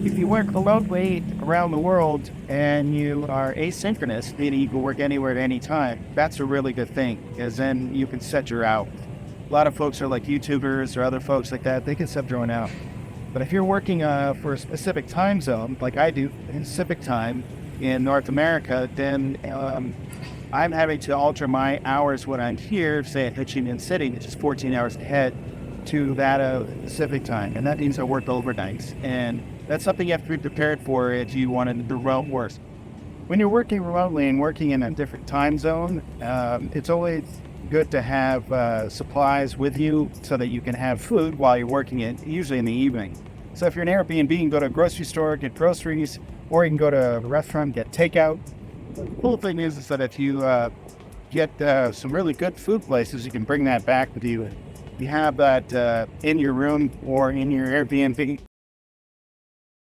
if you work remotely around the world and you are asynchronous, meaning you can work anywhere at any time, that's a really good thing, because then you can set your hours. A lot of folks are like YouTubers or other folks like that, they can set their own hours. But if you're working for a specific time zone, like I do in Pacific time in North America, then I'm having to alter my hours when I'm here, say at Michigan City, which is 14 hours ahead, to that of Pacific time. And that means I work overnights. And that's something you have to be prepared for if you want to do remote work. When you're working remotely and working in a different time zone, it's always good to have supplies with you so that you can have food while you're working it, usually in the evening. So if you're an Airbnb, you can go to a grocery store, get groceries, or you can go to a restaurant, get takeout. The cool thing is that if you get some really good food places, you can bring that back with you. You have that in your room or in your Airbnb.